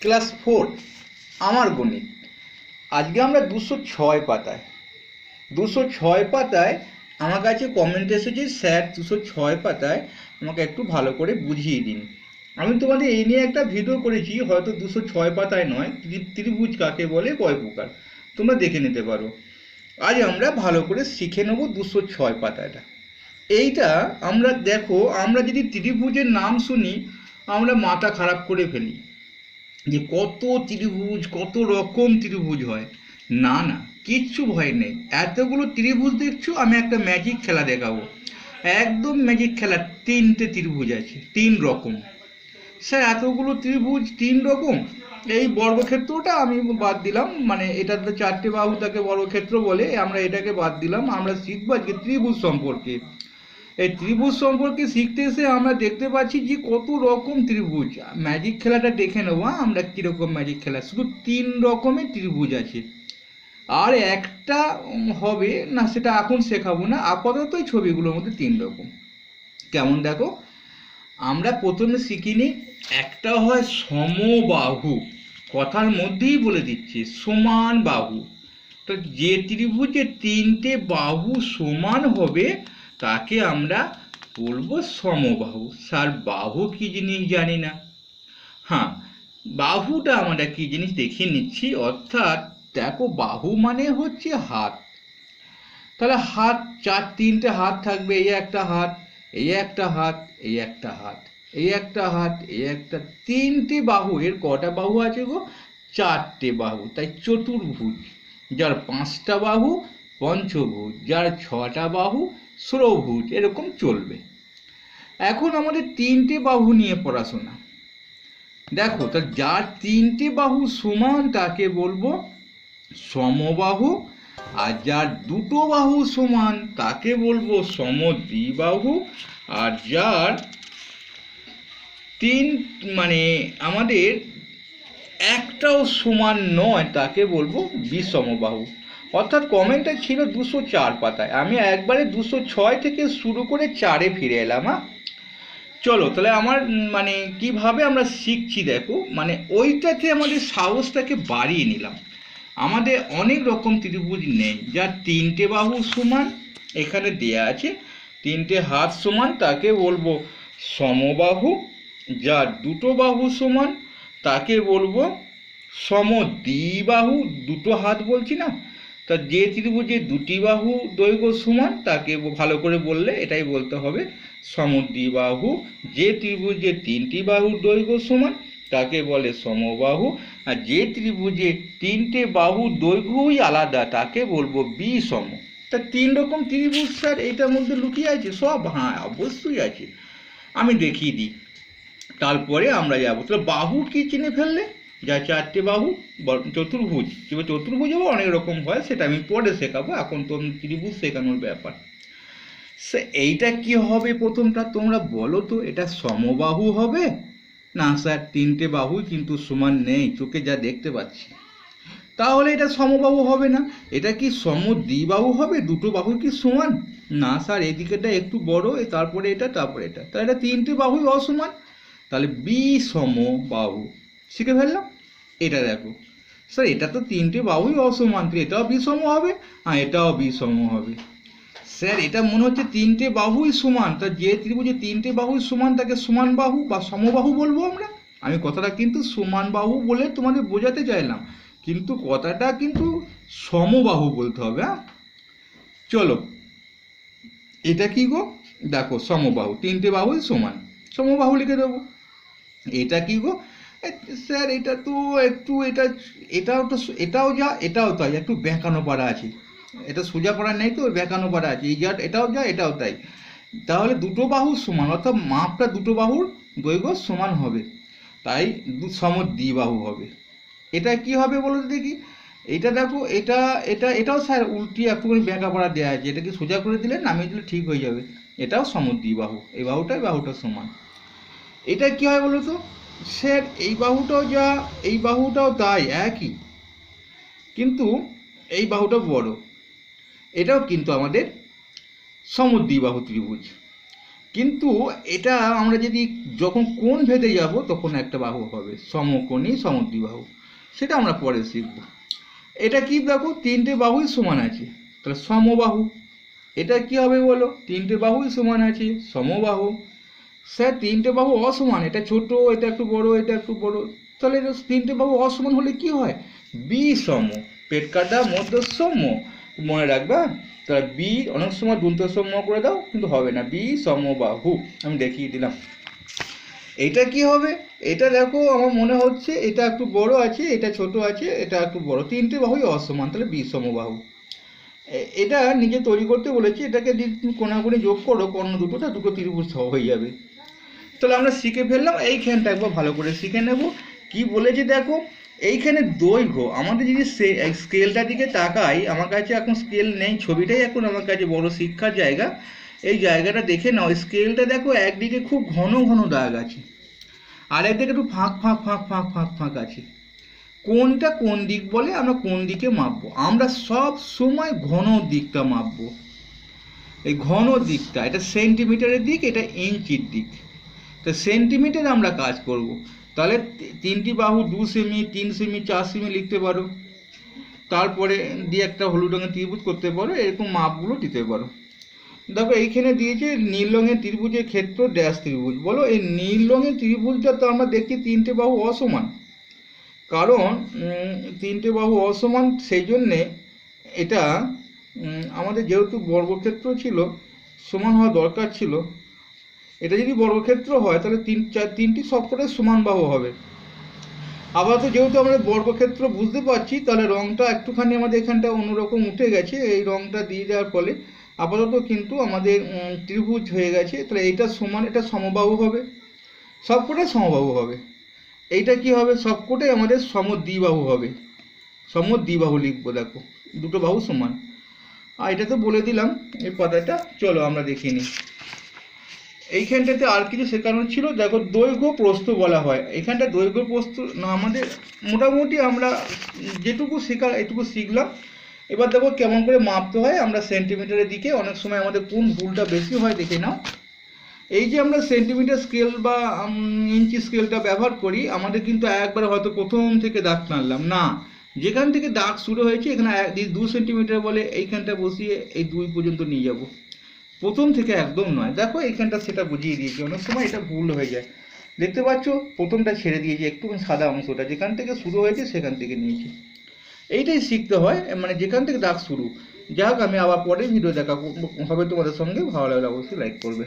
Class 4 আমার গণিত। আজকে আমরা 206 পাতায় 206 পাতায় আমার কাছে কমেন্ট এসেছে, স্যার 206 পাতায় আমাকে একটু ভালো করে বুঝিয়ে দিন। আমি তোমাদের এই নিয়ে একটা ভিডিও করেছি, হয়তো 206 পাতায় নয়, ত্রিভুজ কাকে বলে, কয় প্রকার, তোমরা দেখে নিতে পারো। আজ আমরা ভালো করে শিখে নেব 206 পাতাটা। এইটা আমরা দেখো, আমরা যদি ত্রিভুজের নাম শুনি আমরা মাথা খারাপ করে ফেলি যে কত ত্রিভুজ, কত রকম ত্রিভুজ হয়। না না, কিচ্ছু ভয় নেই। এতগুলো ত্রিভুজ দেখছো, আমি একটা ম্যাজিক খেলা দেখাবো, একদম ম্যাজিক খেলা। 3টে ত্রিভুজ আছে, 3 রকম। স্যার এতগুলো ত্রিভুজ 3 রকম, এই বর্গক্ষেত্রটা আমি বাদ দিলাম, মানে এটা তো 4টে বাহু, তাকে বর্গক্ষেত্র বলে, আমরা এটাকে বাদ দিলাম। আমরা শিখবো আজকে ত্রিভুজ সম্পর্কে। এই ত্রিভুজ সম্পর্কে শিখতে এসে আমরা দেখতে পাচ্ছি যে কত রকম ত্রিভুজ। ম্যাজিক খেলাটা দেখে নেবো আমরা কিরকম ম্যাজিক খেলা। শুধু 3 রকমের ত্রিভুজ আছে, আর একটা হবে না, সেটা এখন শেখাবো না। আপাতত এই ছবিগুলোর মধ্যে 3 রকম কেমন দেখো। আমরা প্রথমে শিখিনি, একটা হয় সমবাহু, কথার মধ্যেই বলে দিচ্ছি, সমান বাহু। তো যে ত্রিভুজে 3টে বাহু সমান হবে তাকে আমরা বলবো সমবাহু। স্যার বাহু কি জিনিস জানি না। হ্যাঁ, বাহুটা আমরা কি জিনিস দেখিয়ে নিচ্ছি। অর্থাৎ দেখো, বাহু মানে হচ্ছে হাত। তাহলে হাত, 3টে হাত থাকবে, এই একটা হাত, এই একটা হাত, এই একটা হাত, এই একটা হাত, এই একটা, 3টে বাহু। এর কটা বাহু আছে গো? 4টে বাহু, তাই চতুর্ভুজ। যার 5টা বাহু পঞ্চভুজ, যার 6টা বাহু ষোড়ভুজ, এরকম চলবে। এখন আমাদের 3টে বাহু নিয়ে পড়াশোনা। দেখো, তা যার 3টে বাহু সমান তাকে বলবো সমবাহু, আর যার 2টো বাহু সমান তাকে বলবো সমদ্বিবাহু, আর যার মানে আমাদের একটাও সমান নয় তাকে বলবো বিষমবাহু। অর্থাৎ কমেন্টটা ছিল 204 পাতায়, আমি একবারে 206 থেকে শুরু করে 4-এ ফিরে এলাম। চলো তাহলে আমার মানে কিভাবে আমরা শিখছি দেখো, মানে ওইটাতে আমাদের সাহসটাকে বাড়িয়ে নিলাম। আমাদের অনেক রকম ত্রিভুজ নেই, যার 3টে বাহু সমান, এখানে দেয়া আছে 3টে হাত সমান তাকে বলবো সমবাহু, যার 2টো বাহু সমান তাকে বলবো সমদ্বিবাহু। 2টো হাত বলছি না, তা যে ত্রিভুজে 2টি বাহু দৈর্ঘ্য সমান তাকে ভালো করে বললে এটাই বলতে হবে সমদ্বিবাহু। যে ত্রিভুজে 3টি বাহুর দৈর্ঘ্য সমান তাকে বলে সমবাহু, আর যে ত্রিভুজে 3টে বাহুর দৈর্ঘ্যই আলাদা তাকে বলবো বিষম। তা 3 রকম ত্রিভুজ স্যার এইটার মধ্যে লুকিয়ে আছে সব? হ্যাঁ, অবশ্যই আছে, আমি দেখিয়ে দিই, তারপরে আমরা যাবো। তাহলে বাহু কি চিনে ফেললে, যা 4টে বাহু চতুর্ভুজ। এবার চতুর্ভুজও অনেক রকম হয়, সেটা আমি পরে শেখাবো, এখন তো ত্রিভুজ শেখানোর ব্যাপার। সে এইটা কি হবে প্রথমটা তোমরা বলো তো, এটা সমবাহু হবে না স্যার 3টে বাহু কিন্তু সমান নেই, চোখে যা দেখতে পাচ্ছি, তাহলে এটা সমবাহু হবে না। এটা কি সমদ্বিবাহু হবে? 2টো বাহু কি সমান? না স্যার, এদিকেটা একটু বড়, তারপরে এটা, তারপরে এটা, তাহলে এটা 3টে বাহুই অসমান, তাহলে বিষমবাহু। শিখে ফেললাম। এটা দেখো স্যার, এটা তো 3টে বাহুই অসমান, তো এটাও বিষম হবে? হ্যাঁ, এটাও বিষম হবে। স্যার এটা মনে হচ্ছে 3টে বাহুই সমান, তা যে ত্রিভুজে 3টে বাহুই সমান তাকে সমান বাহু বা সমবাহু বলবো আমরা। আমি কথাটা কিন্তু সমান বাহু বলে তোমাদের বোঝাতে চাইলাম, কিন্তু কথাটা কিন্তু সমবাহু বলতে হবে। হ্যাঁ, চলো এটা কি গো? দেখো সমবাহু, 3টে বাহুই সমান, সমবাহু লিখে দেবো। এটা কি গো? স্যার এটা তো একটু, এটাও তো, এটাও যা এটাও তাই, একটু বেঁকানো পাড়া আছে। এটা সোজা করা নেই তো, বেঁকানো পাড়া আছে, এই যা এটাও যা এটাও তাই। তাহলে 2টো বাহু সমান, অর্থাৎ মাপটা 2টো বাহুর দৈর্ঘ্য সমান হবে, তাই সমদ্বিবাহু হবে। এটা কি হবে বলো তো দেখি। এটা দেখো, এটা এটা এটাও স্যার উল্টি একটুখানি বেঁকা পাড়া দেওয়া আছে, এটাকে সোজা করে দিলে নামিয়ে দিলে ঠিক হয়ে যাবে। এটাও সমদ্বিবাহু, এই বাহুটা সমান। এটা কি হয় বলো তো স্যার, এই বাহুটাও যা এই বাহুটাও তাই একই, কিন্তু এই বাহুটা বড়, এটাও কিন্তু আমাদের সমদ্বিবাহু ত্রিভুজ। কিন্তু এটা আমরা যদি যখন কোণ ভেদে যাব তখন একটা বাহু হবে সমকোণী সমদ্বিবাহু, সেটা আমরা পরে শিখব। এটা কি দেখো, তিনটে বাহুই সমান আছে, তাহলে সমবাহু। এটা কি হবে বলো, তিনটে বাহুই সমান আছে, সমবাহু। স্যার তিনটে বাহু অসমান, এটা ছোট, এটা একটু বড়, এটা একটু বড়, তাহলে তিনটে বাহু অসমান হলে কি হয়, বিষম। পেট কাটা মধ্যসম, মনে রাখবা। তাহলে বি অনেক সময় দন্তসম করে দাও, কিন্তু হবে না, বিষমবাহু। আমি দেখিয়ে দিলাম। এটা কি হবে, এটা দেখো আমার মনে হচ্ছে এটা একটু বড় আছে, এটা ছোট আছে, এটা একটু বড়, তিনটে বাহুই অসমান, তাহলে বিষমবাহু। এটা নিজে তৈরি করতে বলেছি, এটাকে যদি তুমি কোণাকুণি যোগ করো কর্ণ দুটো, তা দুটো ত্রিভুজ হয়ে যাবে। তাহলে আমরা শিখে ফেললাম, এইখানটা একবার ভালো করে শিখে নেব কি বলেছে দেখো। এইখানে দৈর্ঘ্য, আমাদের যদি স্কেলটার দিকে তাকাই, আমার কাছে এখন স্কেল নেই, ছবিটাই এখন আমার কাছে বড় শিক্ষার জায়গা। এই জায়গাটা দেখে নাও, স্কেলটা দেখো একদিকে খুব ঘন ঘন দাগ আছে, আর একদিকে একটু ফাঁক ফাঁক ফাঁক ফাঁক ফাঁক ফাঁক আছে। কোনটা কোন দিক বলে, আমরা কোন দিকে মাপবো, আমরা সব সময় ঘন দিকটা মাপবো। এই ঘন দিকটা, এটা সেন্টিমিটারের দিক, এটা ইঞ্চির দিক। তো সেন্টিমিটারে আমরা কাজ করব, তাহলে তিনটি বাহু 2 সেমি, 3 সেমি, 4 সেমি লিখতে পারো। তারপরে দিয়ে একটা হলুদ রঙের ত্রিভুজ করতে পারো, এরকম মাপগুলো দিতে পারো। দেখো এইখানে দিয়েছে নীল রঙের ত্রিভুজের ক্ষেত্র ড্যাশ ত্রিভুজ। বলো এই নীল রঙের ত্রিভুজটা তো আমরা দেখছি তিনটে বাহু অসমান, কারণ তিনটে বাহু অসমান, সেই জন্যে এটা আমাদের যেহেতু বর্গক্ষেত্র ছিল, সমান হওয়া দরকার ছিল। এটা যদি বর্গক্ষেত্র হয় তাহলে তিনটি সবকটাই সমান বাহু হবে। আপাতত যেহেতু আমরা বর্গক্ষেত্র বুঝতে পারছি, তাহলে রংটা একটুখানি আমাদের এখানটা অন্যরকম উঠে গেছে, এই রংটা দিয়ে দেওয়ার ফলে আপাতত কিন্তু আমাদের ত্রিভুজ হয়ে গেছে। তাহলে এইটা সমান, এটা সমবাহু হবে, সবকটাই সমবাহু হবে। এইটা কি হবে, সবকটাই আমাদের সমদ্বিবাহু হবে, সমদ্বিবাহু লিখবো। দেখো দুটো বাহু সমান, আর এটা তো বলে দিলাম এই কথাটা। চলো আমরা দেখে নিই। এইখানটাতে আর কিছু শেখানোর ছিল, দেখো দৈর্ঘ্য প্রস্থ বলা হয়। এখানটা দৈর্ঘ্য প্রস্থ না, আমাদের মোটামুটি আমরা যেটুকু শেখার এটুকু শিখলাম। এবার দেখো কেমন করে মাপতে হয়, আমরা সেন্টিমিটারের দিকে অনেক সময় আমাদের কোন ভুলটা বেশি হয় দেখে নাও। এই যে আমরা সেন্টিমিটার স্কেল বা ইঞ্চি স্কেলটা ব্যবহার করি, আমাদের কিন্তু একবার হয়তো প্রথম থেকে দাগ টানলাম না, যেখান থেকে দাগ শুরু হয়েছে এখানে 2 সেন্টিমিটার বলে এইখানটা বসিয়ে এই 2 পর্যন্ত নিয়ে যাব, প্রথম থেকে একদম নয়। দেখো এইখানটা সেটা বুঝিয়ে দিয়েছি, অনেক সময় এটা ভুল হয়ে যায়। দেখতে পাচ্ছ প্রথমটা ছেড়ে দিয়েছি, একটু সাদা অংশটা যেখান থেকে শুরু হয়েছে সেখান থেকে নিয়েছি। এইটাই শিখতে হয়, মানে যেখান থেকে দাগ শুরু। যাই হোক, আমি আবার পরে ভিডিও দেখা হবে তোমাদের সঙ্গে, ভালো লাগলে অবশ্যই লাইক করবে।